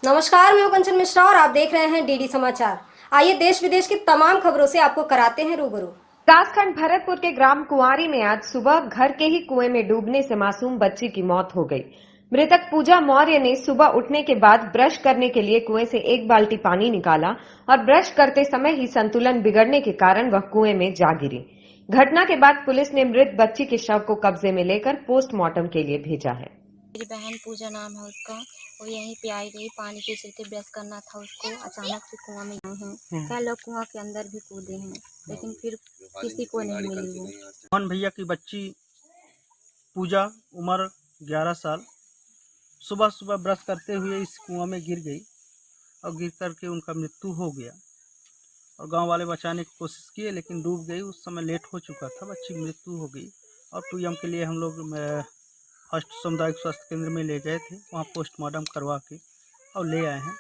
नमस्कार, मैं हूं कंचन मिश्रा और आप देख रहे हैं डीडी समाचार। आइए देश विदेश की तमाम खबरों से आपको कराते हैं रूबरू। विकासखंड भरतपुर के ग्राम कुंवारी में आज सुबह घर के ही कुएं में डूबने से मासूम बच्ची की मौत हो गई। मृतक पूजा मौर्य ने सुबह उठने के बाद ब्रश करने के लिए कुएं से एक बाल्टी पानी निकाला और ब्रश करते समय ही संतुलन बिगड़ने के कारण वह कुएं में जा गिरी। घटना के बाद पुलिस ने मृत बच्ची के शव को कब्जे में लेकर पोस्टमार्टम के लिए भेजा है। मेरी बहन पूजा नाम है उसका। वो यहीं पे आई गई, पानी के चलते ब्रश करना था उसको, अचानक से कुआं में गए हैं। कई लोग कुआं के अंदर भी कूदे हैं, लेकिन फिर किसी को नहीं मिली वो। मोहन भैया की बच्ची पूजा, उम्र 11 साल, सुबह सुबह ब्रश करते हुए इस कुआं में गिर गई और गिर करके उनका मृत्यु हो गया। और गांव वाले बचाने की कोशिश किए लेकिन डूब गई। उस समय लेट हो चुका था, बच्ची की मृत्यु हो गई। और पीएम के लिए हम लोग फर्स्ट सामुदायिक स्वास्थ्य केंद्र में ले गए थे, वहाँ पोस्टमार्टम करवा के और ले आए हैं।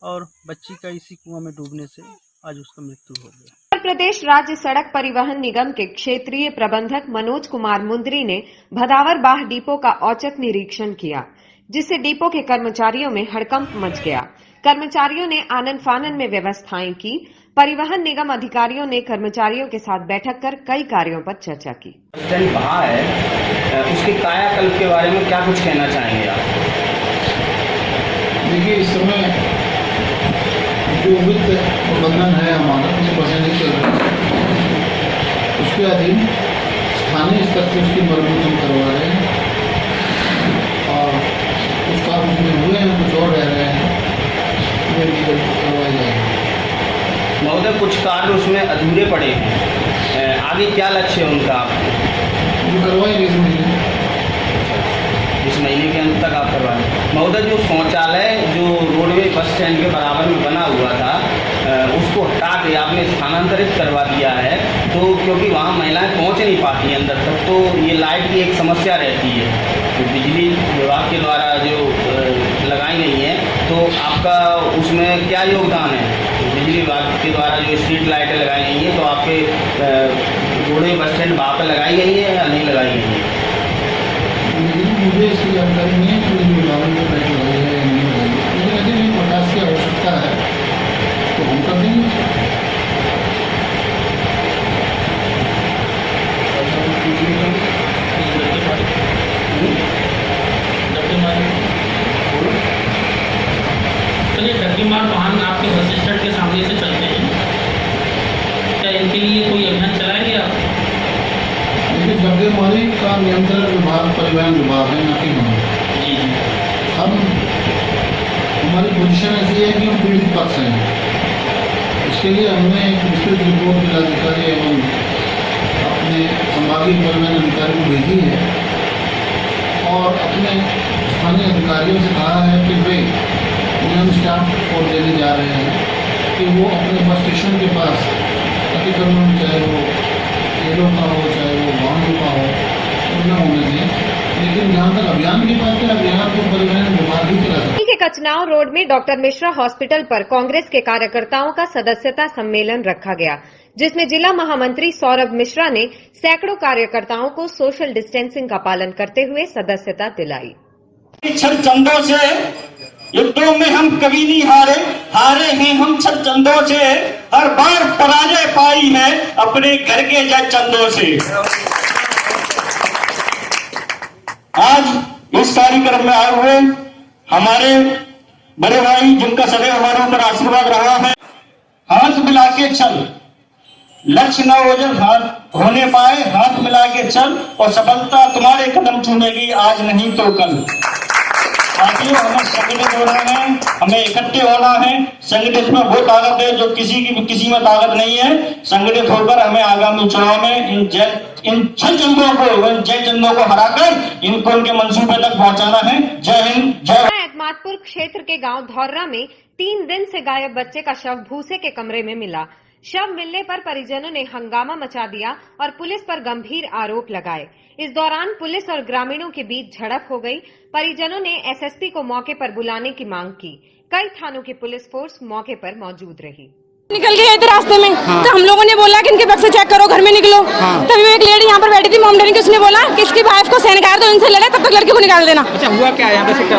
और बच्ची का इसी कुआं में डूबने से आज उसका मृत्यु हो गया। उत्तर प्रदेश राज्य सड़क परिवहन निगम के क्षेत्रीय प्रबंधक मनोज कुमार मुंदरी ने भदावर बाह डिपो का औचक निरीक्षण किया, जिससे डिपो के कर्मचारियों में हड़कंप मच गया। कर्मचारियों ने आनन फानन में व्यवस्थाएं की। परिवहन निगम अधिकारियों ने कर्मचारियों के साथ बैठक कर कई कार्यों पर चर्चा की। स्टैंड वहाँ है, उसके कायाकल्प के बारे में क्या कुछ कहना चाहेंगे आप? देखिए, इस समय जो वित्त प्रबंधन है हमारा, उसकी वजह नहीं चल रही, उसके अधीन स्थानीय स्तर से उसकी मरम्मत हम करवा रहे हैं और कुछ काम उसमें हुए हैं, कुछ और रह रहे हैं, वे भी करवाए जाएंगे। महोदय, कुछ कार्य उसमें अधूरे पड़े हैं, आगे क्या लक्ष्य है उनका? वो करवाएंगे इस महीने के अंत तक आप करवाएं। महोदय, जो शौचालय जो रोडवे बस स्टैंड के बराबर में बना हुआ था, उसको हटा के आपने स्थानांतरित करवा दिया है, तो क्योंकि वहाँ महिलाएं पहुँच नहीं पाती हैं अंदर तक, तो ये लाइट की एक समस्या रहती है। तो बिजली विभाग के द्वारा जो लगाई गई है, तो आपका उसमें क्या योगदान है? बिजली विभाग के द्वारा जो स्ट्रीट लाइटें लगाई गई हैं, तो आपके रोडवे बस स्टैंड वहाँ पर लगाई गई है या नहीं लगाई गई है? मुझे इसकी जानकारी नहीं है कि विभागों में लाइट लगाई है या नहीं लगाई है, लेकिन यदि भी प्रकाश की आवश्यकता है तो हम कर देंगे। चलिए, गतिमान वाहन आपके बस स्टैंड के सामने से चलते हैं, क्या इनके लिए कोई अभियान चलाएंगे आप? देखिए, गद्देमारी का नियंत्रण विभाग परिवहन विभाग है, ना कि हम। जी जी। हम हमारी पोजीशन ऐसी है कि हम पीड़ित पक्ष हैं। इसके लिए हमने एक विस्तृत रिपोर्ट जिलाधिकारी एवं अपने संभागीय परिवहन अधिकारी को भेजी है और अपने स्थानीय अधिकारियों से कहा है कि वे नियम स्टाफ को देने जा रहे हैं कि वो अपने बस स्टेशन के पास अतिक्रमण, चाहे वो खेलों का हो चाहे वो वाहनों का हो, तो न होने दें। लेकिन जहाँ तक अभियान की बात है, अभियान को परिवहन विभाग ही चला सकता है। के कचनाव रोड में डॉक्टर मिश्रा हॉस्पिटल पर कांग्रेस के कार्यकर्ताओं का सदस्यता सम्मेलन रखा गया, जिसमें जिला महामंत्री सौरभ मिश्रा ने सैकड़ों कार्यकर्ताओं को सोशल डिस्टेंसिंग का पालन करते हुए सदस्यता दिलाई। छह चंदों से युद्धों में हम कभी नहीं हारे हैं हम छह चंदों से, हर बार पराजय पाई है अपने घर के जय चंदों से। आज इस कार्यक्रम में आए हुए हमारे बड़े भाई, जिनका सदैव हमारे ऊपर आशीर्वाद रहा है, हाथ मिला के चल, लक्ष्य न हो जब हाथ होने पाए, हाथ मिला के चल और सफलता तुम्हारे कदम चूमेगी, आज नहीं तो कल। साथियों, हमें संगठित होना है, हमें इकट्ठे होना है। संगठित में वो ताकत है जो किसी में ताकत नहीं है। संगठित होकर हमें आगामी चुनाव में इन छह चंदों को हराकर इनको उनके मंसूबे तक पहुंचाना है। जय हिंद, जय। एतमादपुर क्षेत्र के गांव धौर्रा में 3 दिन से गायब बच्चे का शव भूसे के कमरे में मिला। शव मिलने पर परिजनों ने हंगामा मचा दिया और पुलिस पर गंभीर आरोप लगाए। इस दौरान पुलिस और ग्रामीणों के बीच झड़प हो गई। परिजनों ने एसएसपी को मौके पर बुलाने की मांग की। कई थानों की पुलिस फोर्स मौके पर मौजूद रही। निकल गए थे रास्ते में। तो हम लोगों ने बोला कि इनके बक्से चेक करो, घर में निकलो। तभी वो एक लेडी यहाँ पर बैठी थी मोमडन की, उसने बोला कि इसकी वाइफ को सैनिकार तो इनसे ले ले, तब तक लड़की को निकाल देना। अच्छा, हुआ क्या है यहाँ पे, क्या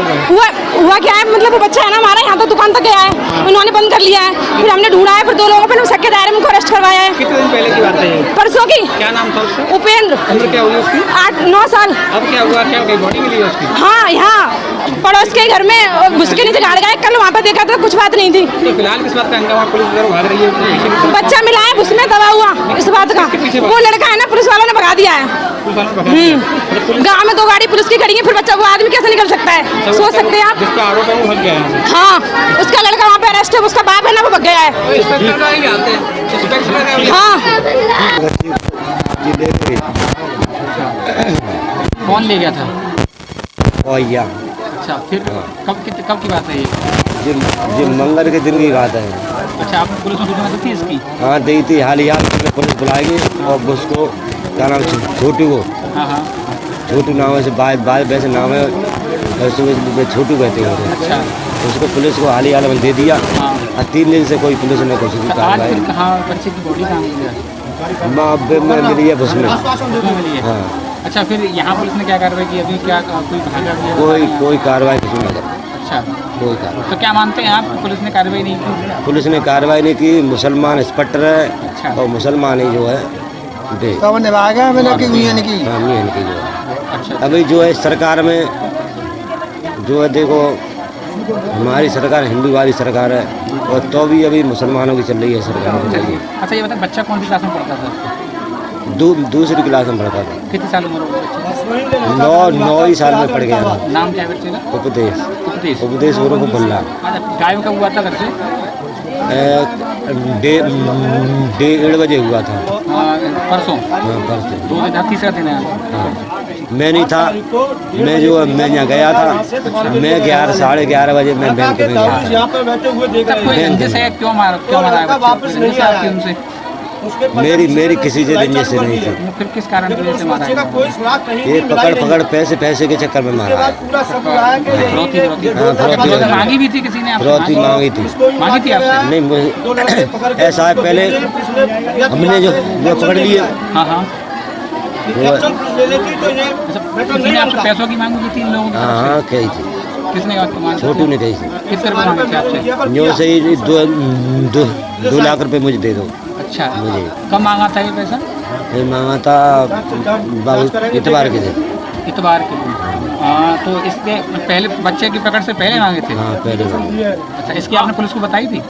हुआ क्या है, मतलब वो बच्चा है ना हमारा, यहाँ तो दुकान तक गया है, उन्होंने बंद कर लिया है। फिर हमने ढूंढा है, फिर 2 लोगों पर शक के दायरे में उनको अरेस्ट करवाया है। कितने दिन पहले की बात है ये? परसों की। क्या नाम था उसका? उपेंद्र। उम्र क्या हुई उसकी? 8-9 साल। अब क्या हुआ, क्या गई बॉडी मिली उसकी? हाँ, यहाँ पड़ोस के घर में घुस के नीचे गाड़ गए। कल वहाँ पर देखा तो कुछ बात नहीं थी। तो फिलहाल किस बात का हंगामा, पुलिस इधर भाग रही है? बच्चा मिला है, उसमें दबा हुआ इस बात का। वो लड़का है ना, पुलिस वालों ने भगा दिया है। गाँव में 2 गाड़ी पुलिस की खड़ी है, फिर बच्चा वो आदमी कैसे निकल सकता है, सोच सकते हैं आप। जिसका आरोप है वो भाग गया है। हाँ, उसका लड़का वहाँ पे अरेस्ट है, उसका बाप है ना, वो भग गया है। हाँ, कौन ले गया था? ओया। अच्छा, फिर कब की बात है ये? जी मंगल के दिन की बात है। अच्छा, आपने पुलिस में सूचना दी थी इसकी? हाँ, दी थी। हाल ही पुलिस बुलाएगी और उसको क्या नाम है, छोटू को। हाँ, छोटू नाम से बाय वैसे नाम है, छोटू कहते हैं। अच्छा, उसको पुलिस को हाल ही में दे दिया। और 3 दिन से कोई पुलिस ने कुछ नहीं आज फिर कहाँ बच्चे की बॉडी कहाँ मिली है? माँ में मिली है उसमें। हाँ। अच्छा, फिर यहाँ पुलिस ने क्या कार्रवाई की? अभी क्या कोई भागा भी? कोई कार्रवाई कुछ नहीं करी। अच्छा, कोई कार्रवाई। तो क्या मानते हैं आप, पुलिस ने कार्रवाई नहीं की? पुलिस ने कार्रवाई नहीं की। मुसलमान इंस्पेक्टर है। अच्छा। और मुसलमान ही जो है दे अच्छा, अभी जो है सरकार में जो है, देखो हमारी सरकार हिंदू वाली सरकार है, और तो भी अभी मुसलमानों की चल रही है सरकार की चाहिए। अच्छा, ये बताए बच्चा कौन सी क्लास में पढ़ता था? दूसरी क्लास में पढ़ता था। कितने साल उम्र हो गई? 9 ही साल में पढ़ गया था। नाम क्या है बच्चे का? उपदेश उर्फ भल्ला। गायब कब हुआ था घर से? 1:30 बजे हुआ था। परसों? हाँ, परसों। 2 दिन, तीसरा दिन है। हाँ, मैं नहीं था। मैं यहाँ गया था। मैं 11 साढ़े 11 बजे मैं बैंक में गया था। क्यों मारा उनसे? मेरी किसी से रंजिश से नहीं थी। फिर किस कारण की वजह से मारा? ये पकड़ पैसे के चक्कर में मारा है। मांगी भी थी किसी ने? फिरौती मांगी थी आपसे? नहीं, ऐसा है, पहले हमने जो पकड़ लिए। हाँ, किसी ने आपसे पैसों की मांग की थी इन लोगों की? हाँ, कही थी। किसने आपको मांगी? छोटू ने कही थी। किस तरह मांगे थे आपसे? जो सही 2 लाख रुपए मुझे दे दो। अच्छा, मुझे कब मांगा था ये पैसा? ये मांगा था इतवार के दिन। इतवार के दिन। हाँ, तो इसके पहले बच्चे की पकड़ से पहले मांगे थे? हाँ, पहले मांगे। अच्छा, इसकी आपने पुलिस को बताई थी?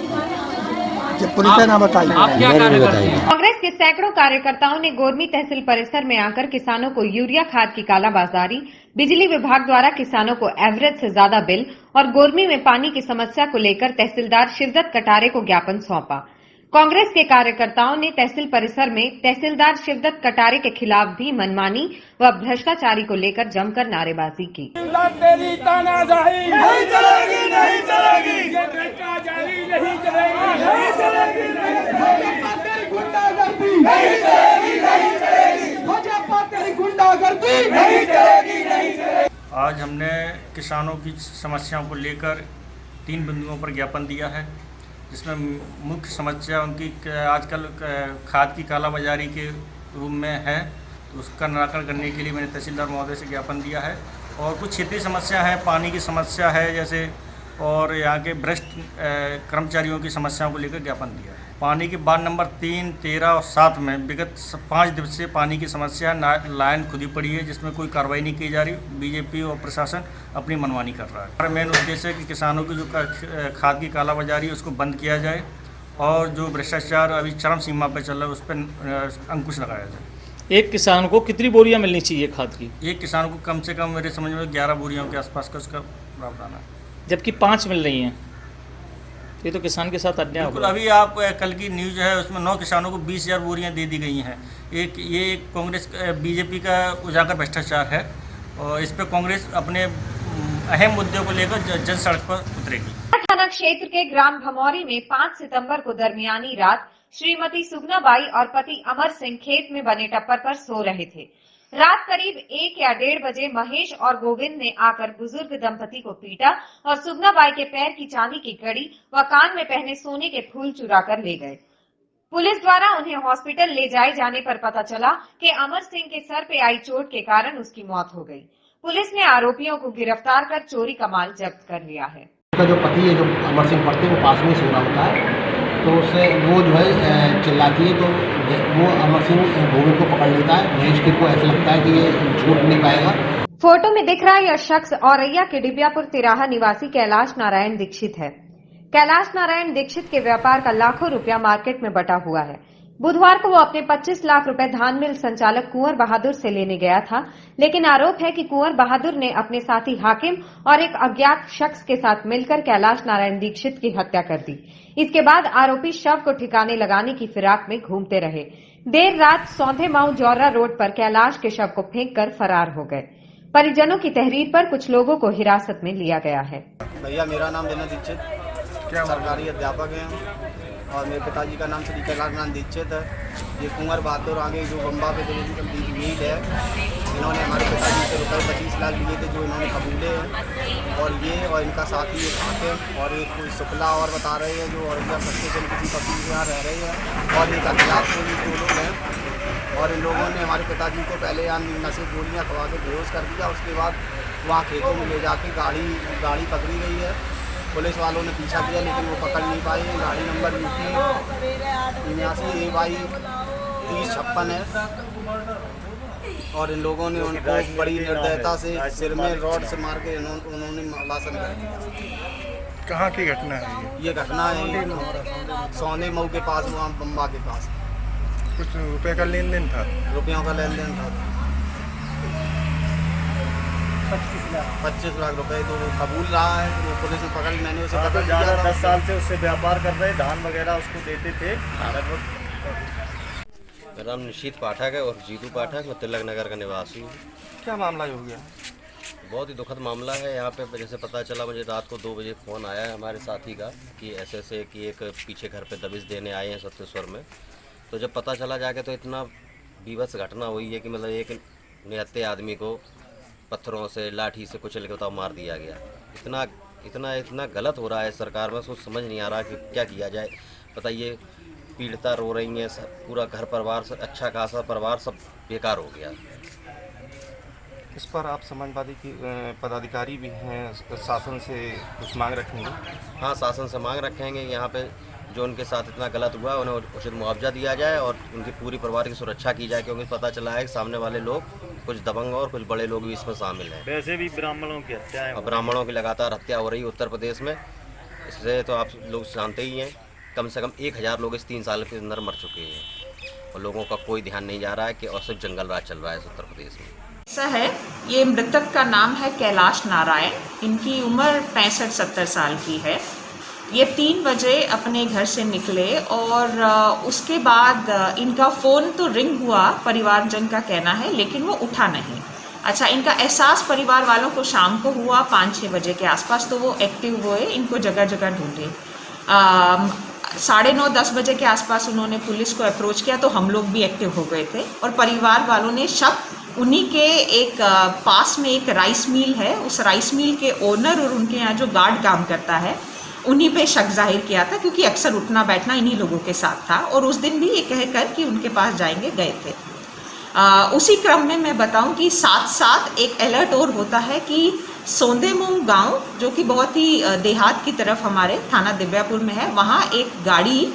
पुलिस ने ना बताई। मैंने नहीं बताई। कांग्रेस के सैकड़ों कार्यकर्ताओं ने गोरमी तहसील परिसर में आकर किसानों को यूरिया खाद की कालाबाजारी, बिजली विभाग द्वारा किसानों को एवरेज से ज्यादा बिल और गोरमी में पानी की समस्या को लेकर तहसीलदार शिवदत्त कटारे को ज्ञापन सौंपा। कांग्रेस के कार्यकर्ताओं ने तहसील परिसर में तहसीलदार शिवदत्त कटारे के खिलाफ भी मनमानी व भ्रष्टाचारी को लेकर जमकर नारेबाजी की। तेरी तानाशाही नहीं चलेगी, नहीं चलेगी, ये भ्रष्टाचारी नहीं चलेगी, नहीं चलेगी, नहीं गुंडागर्दी नहीं चलेगी, नहीं चलेगी, भाजपा तेरी गुंडागर्दी नहीं चलेगी, नहीं चलेगी। आज हमने किसानों की समस्याओं को लेकर 3 बिंदुओं पर ज्ञापन दिया है, जिसमें मुख्य समस्या उनकी आजकल खाद की कालाबाजारी के रूप में है, तो उसका निराकरण करने के लिए मैंने तहसीलदार महोदय से ज्ञापन दिया है। और कुछ क्षेत्रीय समस्या है, पानी की समस्या है जैसे, और यहाँ के भ्रष्ट कर्मचारियों की समस्याओं को लेकर ज्ञापन दिया है। पानी के वार्ड नंबर 3, 13 और 7 में विगत 5 दिवस से पानी की समस्या लाइन खुदी पड़ी है, जिसमें कोई कार्रवाई नहीं की जा रही। बीजेपी और प्रशासन अपनी मनमानी कर रहा है। हमारा मेन उद्देश्य है कि किसानों की जो खाद की कालाबाजारी है उसको बंद किया जाए, और जो भ्रष्टाचार अभी चरम सीमा पर चल रहा है उस पर अंकुश लगाया जाए। एक किसान को कितनी बोरियां मिलनी चाहिए खाद की? एक किसान को कम से कम मेरे समझ में 11 बोरियों के आसपास का उसका प्रावधान है, जबकि 5 मिल रही हैं। ये तो किसान के साथ अन्याय बिल्कुल। अभी आप कल की न्यूज़ है, उसमें 9 किसानों को 20,000 बोरियां दे दी गई हैं। ये कांग्रेस बीजेपी का उजागर भ्रष्टाचार है, और इस पर कांग्रेस अपने अहम मुद्दों को लेकर जन सड़क पर उतरेगी। थाना क्षेत्र के ग्राम भमौरी में 5 सितंबर को दरमियानी रात श्रीमती सुगनाबाई और पति अमर सिंह खेत में बने टप्पर पर सो रहे थे। रात करीब 1 या 1:30 बजे महेश और गोविंद ने आकर बुजुर्ग दंपति को पीटा और सुगना बाई के पैर की चांदी की कड़ी व कान में पहने सोने के फूल चुरा कर ले गए। पुलिस द्वारा उन्हें हॉस्पिटल ले जाए जाने पर पता चला कि अमर सिंह के सर पे आई चोट के कारण उसकी मौत हो गई। पुलिस ने आरोपियों को गिरफ्तार कर चोरी का माल जब्त कर लिया है। उसका जो पति है, जो अमर सिंह पड़ते, वो पास में सो रहा होता है, तो उससे वो जो है चिल्लाती है, तो वो अमर सिंह गोविंद को पकड़ लेता है। महेश को ऐसा लगता है कि ये छूट नहीं पाएगा। फोटो में दिख रहा यह शख्स औरैया के डिबियापुर तिराहा निवासी कैलाश नारायण दीक्षित है। कैलाश नारायण दीक्षित के व्यापार का लाखों रुपया मार्केट में बटा हुआ है। बुधवार को वो अपने 25 लाख रुपए धान मिल संचालक कुंवर बहादुर से लेने गया था, लेकिन आरोप है कि कुंवर बहादुर ने अपने साथी हाकिम और एक अज्ञात शख्स के साथ मिलकर कैलाश नारायण दीक्षित की हत्या कर दी। इसके बाद आरोपी शव को ठिकाने लगाने की फिराक में घूमते रहे। देर रात सौंधे माऊ जौरा रोड पर कैलाश के शव को फेंक कर फरार हो गए। परिजनों की तहरीर पर कुछ लोगों को हिरासत में लिया गया है। भैया, मेरा नाम विनय दीक्षित, सरकारी अध्यापक है और मेरे पिताजी का नाम श्री कैलाश नारायण दीक्षित है। ये कुंवर बहादुर आगे जो बम्बा पे मील है, इन्होंने हमारे पिताजी से रुपये 25 लाख लिए थे, जो इन्होंने कबूले हैं। और ये और इनका साथी एक हाकिम और एक कोई शुक्ला और बता रहे हैं, जो औरैया सस्ते से किसी पब्लिक के यहाँ रह रहे हैं, और एक अज्ञात कोई 2 लोग हैं। और इन लोगों ने हमारे पिताजी को पहले यहाँ नशे गोलियाँ खवा के बेहोश कर दिया। उसके बाद वहाँ खेतों में ले जाके गाड़ी पकड़ी गई है। पुलिस वालों ने पीछा किया, लेकिन वो पकड़ नहीं पाए। गाड़ी नंबर UP 79 AY 3056 है। और इन लोगों ने उनको बड़ी निर्दयता से सिर में रॉड से मार के उन्होंने लाशन कर दिया। कहाँ की घटना है ये घटना है सौंधे मऊ के पास, वहाँ बम्बा के पास। कुछ रुपए का लेन देन था? रुपयों का लेन देन था। 25 लाख रुपए तो वो कबूल रहा है। वो पुलिस ने पकड़, मैंने उसे पकड़ लिया था। 10 साल से उससे व्यापार कर रहे, धान वगैरह उसको देते थे। मेरा नाम निशित पाठक है और जीतू पाठक, मैं तिलक नगर का निवासी हूँ। क्या मामला हो गया? बहुत ही दुखद मामला है। यहाँ पे जैसे पता चला, मुझे रात को 2 बजे फ़ोन आया है हमारे साथी का कि ऐसे कि एक पीछे घर पे दबिश देने आए हैं सत्तेश्वर में। तो जब पता चला जाके, तो इतना बीभत्स घटना हुई है कि मतलब एक निहत्थे आदमी को पत्थरों से, लाठी से कुचल के बताओ मार दिया गया। इतना गलत हो रहा है सरकार में, सोच समझ नहीं आ रहा कि क्या किया जाए। बताइए, पीड़िता रो रही हैं, पूरा घर परिवार, अच्छा खासा परिवार सब बेकार हो गया। इस पर आप समाजवादी की पदाधिकारी भी हैं, शासन से कुछ मांग रखेंगे? हाँ, शासन से मांग रखेंगे। यहाँ पे जो उनके साथ इतना गलत हुआ है, उन्हें उचित मुआवजा दिया जाए और उनकी पूरी परिवार की सुरक्षा की जाए, क्योंकि पता चला है कि सामने वाले लोग कुछ दबंग और कुछ बड़े लोग भी इसमें शामिल हैं। वैसे भी ब्राह्मणों की हत्या है, ब्राह्मणों की लगातार हत्या हो रही है उत्तर प्रदेश में। इससे तो आप लोग जानते ही हैं, कम से कम 1000 लोग इस 3 साल के अंदर मर चुके हैं और लोगों का कोई ध्यान नहीं जा रहा है कि औसत जंगल राज चल रहा है उत्तर प्रदेश में। ऐसा है, ये मृतक का नाम है कैलाश नारायण। इनकी उम्र 65-70 साल की है। ये 3 बजे अपने घर से निकले और उसके बाद इनका फ़ोन तो रिंग हुआ, परिवारजन का कहना है, लेकिन वो उठा नहीं। अच्छा, इनका एहसास परिवार वालों को शाम को हुआ 5-6 बजे के आसपास, तो वो एक्टिव हुए, इनको जगह जगह ढूंढे। 9:30-10 बजे के आसपास उन्होंने पुलिस को अप्रोच किया, तो हम लोग भी एक्टिव हो गए थे और परिवार वालों ने शक उन्हीं के एक पास में एक राइस मिल है, उस राइस मिल के ओनर और उनके यहाँ जो गार्ड काम करता है, उन्हीं पे शक जाहिर किया था, क्योंकि अक्सर उठना बैठना इन्हीं लोगों के साथ था। और उस दिन भी ये कहकर कि उनके पास जाएंगे गए थे। उसी क्रम में मैं बताऊं कि साथ एक अलर्ट और होता है कि सौंधेमुंग गांव, जो कि बहुत ही देहात की तरफ हमारे थाना दिव्यापुर में है, वहाँ एक गाड़ी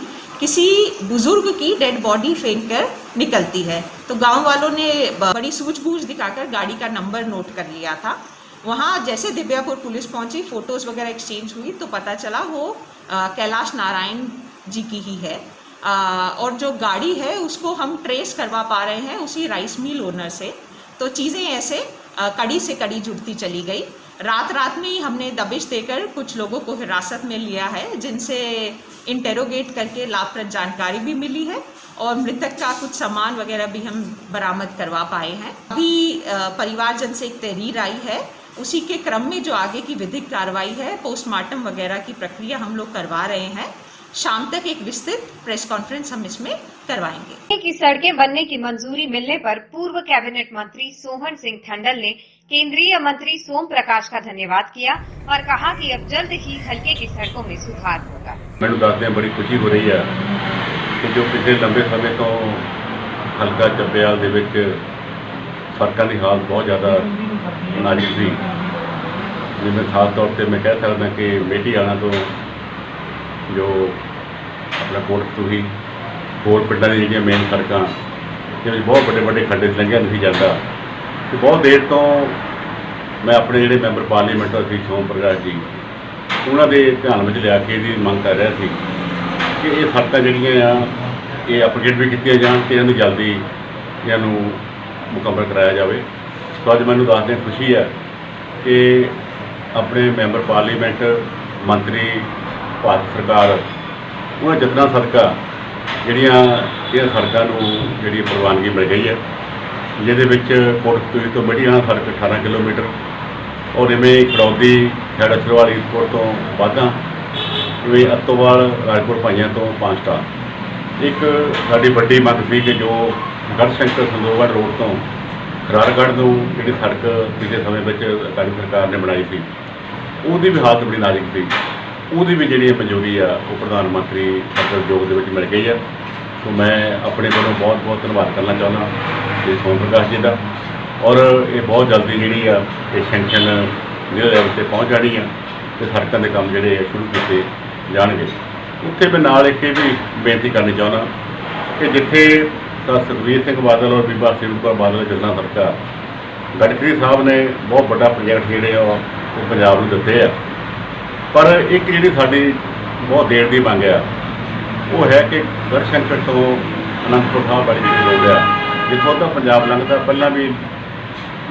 किसी बुजुर्ग की डेड बॉडी फेंक कर निकलती है। तो गांव वालों ने बड़ी सूझबूझ दिखाकर गाड़ी का नंबर नोट कर लिया था। वहाँ जैसे दिव्यापुर पुलिस पहुंची, फोटोज़ वगैरह एक्सचेंज हुई, तो पता चला वो कैलाश नारायण जी की ही है। और जो गाड़ी है उसको हम ट्रेस करवा पा रहे हैं उसी राइस मिल ओनर से। तो चीज़ें ऐसे कड़ी से कड़ी जुड़ती चली गई। रात में ही हमने दबिश देकर कुछ लोगों को हिरासत में लिया है, जिनसे इंटेरोगेट करके लाभप्रद जानकारी भी मिली है और मृतक का कुछ सामान वगैरह भी हम बरामद करवा पाए हैं। अभी परिवारजन से एक तहरीर आई है, उसी के क्रम में जो आगे की विधिक कार्रवाई है, पोस्टमार्टम वगैरह की प्रक्रिया हम लोग करवा रहे हैं। शाम तक एक विस्तृत प्रेस कॉन्फ्रेंस हम इसमें करवाएंगे। की सड़कें बनने की मंजूरी मिलने पर पूर्व कैबिनेट मंत्री सोहन सिंह ठंडल ने केंद्रीय मंत्री सोम प्रकाश का धन्यवाद किया और कहा कि अब जल्द ही हलके की सड़कों में सुधार होगा। ਮੈਨੂੰ ਦੱਸਦੇ ਬੜੀ ਖੁਸ਼ੀ ਹੋ ਰਹੀ ਹੈ ਕਿ ਜੋ ਪਿਛਲੇ ਲੰਬੇ ਸਮੇਂ ਤੋਂ ਹਲਕਾ ਚੱਬੇਵਾਲ ਦੇ ਵਿੱਚ ਸੜਕਾਂ ਦੀ ਹਾਲਤ ਬਹੁਤ ਜ਼ਿਆਦਾ ਨਾਜ਼ੁਕ ਸੀ। ਜਿਵੇਂ ਖਾਸ ਤੌਰ ਤੇ ਮੈਂ ਕਹਿ ਸਕਦਾ ਕਿ ਮੇਟੀ ਆਣਾ ਤੋਂ ਜੋ ਆਪਣਾ ਕੋਟਕਪੂਰੀ ਹੋਰ ਪਿੰਡਾਂ ਦੀ ਜਿਹੜੀਆਂ ਮੇਨ ਸੜਕਾਂ ਜਿਹਦੇ ਵਿੱਚ ਬਹੁਤ ਵੱਡੇ ਵੱਡੇ ਖੱਡੇ ਲੰਘਿਆ ਨਹੀਂ ਜਾਂਦਾ ਤੇ ਬਹੁਤ ਦੇਰ ਤੋਂ ਮੈਂ ਆਪਣੇ ਜਿਹੜੇ ਮੈਂਬਰ ਪਾਰਲੀਮੈਂਟ ਸੀ ਸੋਮ ਪ੍ਰਕਾਸ਼ ਜੀ ਉਹਨਾਂ ਦੇ ਧਿਆਨ ਵਿੱਚ ਲਿਆ ਕੇ ਇਹਦੀ ਮੰਗ ਕਰ ਰਿਹਾ ਸੀ ਕਿ ਇਹ ਸੜਕਾਂ ਜਿਹੜੀਆਂ ਆ ਇਹ ਅਪਗ੍ਰੇਡ ਵੀ ਕੀਤੀਆਂ ਜਾਣ ਅਤੇ ਇਹਨਾਂ ਨੂੰ ਜਲਦੀ ਇਹਨਾਂ ਨੂੰ ਮੁਕੰਮਲ ਕਰਾਇਆ ਜਾਵੇ। ਸੋ ਅੱਜ ਮੈਨੂੰ ਦੱਸਦੇ ਖੁਸ਼ੀ ਹੈ ਕਿ ਆਪਣੇ ਮੈਂਬਰ ਪਾਰਲੀਮੈਂਟ ਮੰਤਰੀ ਭਾਰਤ ਸਰਕਾਰ ਉਹਨਾਂ ਯਤਨਾਂ ਸਦਕਾ ਜਿਹੜੀਆਂ ਇਹ ਸੜਕਾਂ ਨੂੰ ਜਿਹੜੀ ਪ੍ਰਵਾਨਗੀ ਮਿਲ ਗਈ ਹੈ, ਜਿਹਦੇ ਵਿੱਚ ਕੋਟਕਪੂਰੀ ਤੋਂ ਮੜੀਆਣਾ ਸੜਕ 18 ਕਿਲੋਮੀਟਰ ਔਰ ਇਵੇਂ ਖੜੌਦੀ ਖੈੜਾ ਸਰਵਾਲੀ ਕੋਟ ਤੋਂ ਵਾਧਾ ਇਵੇਂ ਅੱਤੋਵਾਲ ਰਾਜਪੁਰ ਭਾਈਆਂ ਤੋਂ 5 ਸਟਾਰ। ਇੱਕ ਸਾਡੀ ਵੱਡੀ ਮੰਗ ਸੀ ਕਿ ਜੋ ਗੜਸ਼ੰਕਰ ਸੰਦੋਗੜ ਰੋਡ ਤੋਂ ਖਰਾਰਗੜ੍ਹ ਨੂੰ ਜਿਹੜੀ ਸੜਕ ਪਿਛਲੇ ਸਮੇਂ ਵਿੱਚ ਅਕਾਲੀ ਸਰਕਾਰ ਨੇ ਬਣਾਈ ਸੀ ਉਹਦੀ ਵੀ ਹਾਲਤ ਬੜੀ ਨਾਜ਼ੁਕ ਸੀ, ਉਹਦੀ ਵੀ ਜਿਹੜੀ ਮਨਜ਼ੂਰੀ ਆ ਉਹ ਪ੍ਰਧਾਨ ਮੰਤਰੀ ਸਹਿਯੋਗ ਦੇ ਵਿੱਚ ਮਿਲ ਗਈ ਆ। ਸੋ ਮੈਂ ਆਪਣੇ ਵੱਲੋਂ ਬਹੁਤ ਬਹੁਤ ਧੰਨਵਾਦ ਕਰਨਾ ਚਾਹੁੰਦਾ ਜੀ ਸੋਮ ਪ੍ਰਕਾਸ਼ ਜੀ ਦਾ ਔਰ ਇਹ ਬਹੁਤ ਜਲਦੀ ਜਿਹੜੀ ਆ ਇਹ ਸੈਂਕਸ਼ਨ ਜ਼ਿਲ੍ਹੇ ਲੈਵਲ 'ਤੇ ਪਹੁੰਚ ਜਾਣੀ ਆ ਅਤੇ ਸੜਕਾਂ ਦੇ ਕੰਮ ਜਿਹੜੇ ਆ ਸ਼ੁਰੂ ਕੀਤੇ ਜਾਣਗੇ। ਉੱਥੇ ਮੈਂ ਨਾਲ ਇੱਕ ਇਹ ਵੀ ਬੇਨਤੀ ਕਰਨੀ ਚਾਹੁੰਦਾ ਕਿ ਜਿੱਥੇ ਸੁਖਬੀਰ ਸਿੰਘ ਬਾਦਲ ਔਰ ਬੀਬਾ ਹਰਸਿਮਰਤ ਕੌਰ ਬਾਦਲ ਗੱਲਾਂ ਸੜਕਾਂ ਗਡਕਰੀ ਸਾਹਿਬ ਨੇ ਬਹੁਤ ਵੱਡਾ ਪ੍ਰੋਜੈਕਟ ਜਿਹੜੇ ਆ ਉਹ ਪੰਜਾਬ ਨੂੰ ਦਿੱਤੇ ਆ, ਪਰ ਇੱਕ ਜਿਹੜੀ ਸਾਡੀ ਬਹੁਤ ਦੇਰ ਦੀ ਮੰਗ ਆ ਉਹ ਹੈ ਕਿ ਗੜਸ਼ੰਕਰ ਤੋਂ ਅਨੰਦਪੁਰ ਸਾਹਿਬ ਵਾਲੀ ਜਿਹੜੀ ਰੋਡ ਆ ਜਿੱਥੋਂ ਦਾ ਪੰਜਾਬ ਲੰਘਦਾ ਪਹਿਲਾਂ ਵੀ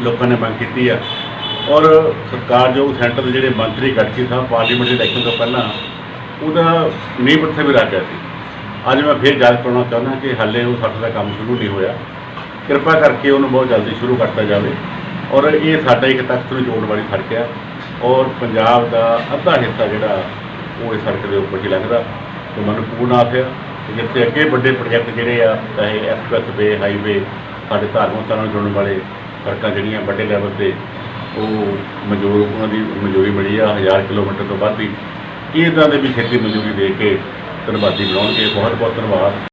ਲੋਕਾਂ ਨੇ ਮੰਗ ਕੀਤੀ ਆ ਔਰ ਸਰਕਾਰ ਜੋ ਸੈਂਟਰ ਦੇ ਜਿਹੜੇ ਮੰਤਰੀ ਗਡਕਰੀ ਸਾਹਿਬ ਪਾਰਲੀਮੈਂਟ ਦੇ ਇਲੈਕਸ਼ਨ ਤੋਂ ਪਹਿਲਾਂ ਉਹਦਾ ਨੀਂਹ ਪੱਥਰ ਵੀ ਰੱਖ ਗਿਆ ਸੀ। ਅੱਜ ਮੈਂ ਫਿਰ ਯਾਦ ਕਰਾਉਣਾ ਚਾਹੁੰਦਾ ਕਿ ਹਾਲੇ ਉਹ ਸਾਡਾ ਦਾ ਕੰਮ ਸ਼ੁਰੂ ਨਹੀਂ ਹੋਇਆ, ਕਿਰਪਾ ਕਰਕੇ ਉਹਨੂੰ ਬਹੁਤ ਜਲਦੀ ਸ਼ੁਰੂ ਕਰਤਾ ਜਾਵੇ ਔਰ ਇਹ ਸਾਡਾ ਇੱਕ ਤਖਤ ਨੂੰ ਜੋੜਨ ਵਾਲੀ ਸੜਕ ਆ ਔਰ ਪੰਜਾਬ ਦਾ ਅੱਧਾ ਹਿੱਸਾ ਜਿਹੜਾ ਉਹ ਇਸ ਸੜਕ ਦੇ ਉੱਪਰ ਹੀ ਲੰਘਦਾ ਅਤੇ ਮੈਨੂੰ ਪੂਰਨ ਆਸ ਆ ਕਿ ਜਿੱਥੇ ਅੱਗੇ ਵੱਡੇ ਪ੍ਰੋਜੈਕਟ ਜਿਹੜੇ ਆ ਚਾਹੇ ਐਕਸਪ੍ਰੈਸ ਹਾਈਵੇ ਸਾਡੇ ਧਾਰਮਿਕ ਸਥਾਨਾਂ ਨੂੰ ਜੋੜਨ ਵਾਲੇ ਸੜਕਾਂ ਜਿਹੜੀਆਂ ਵੱਡੇ ਲੈਵਲ 'ਤੇ ਉਹ ਮਨਜ਼ੂਰ ਉਹਨਾਂ ਦੀ ਮਨਜ਼ੂਰੀ ਮਿਲੀ ਆ 1000 ਕਿਲੋਮੀਟਰ ਤੋਂ ਵੱਧ ਦੀ ਇੱਦਾਂ ਦੇ ਵੀ ਛੇਤੀ ਮਨਜ਼ੂਰੀ ਦੇ ਕੇ ਧੰਨਵਾਦੀ ਬਣਾਉਣਗੇ। ਬਹੁਤ ਬਹੁਤ ਧੰਨਵਾਦ।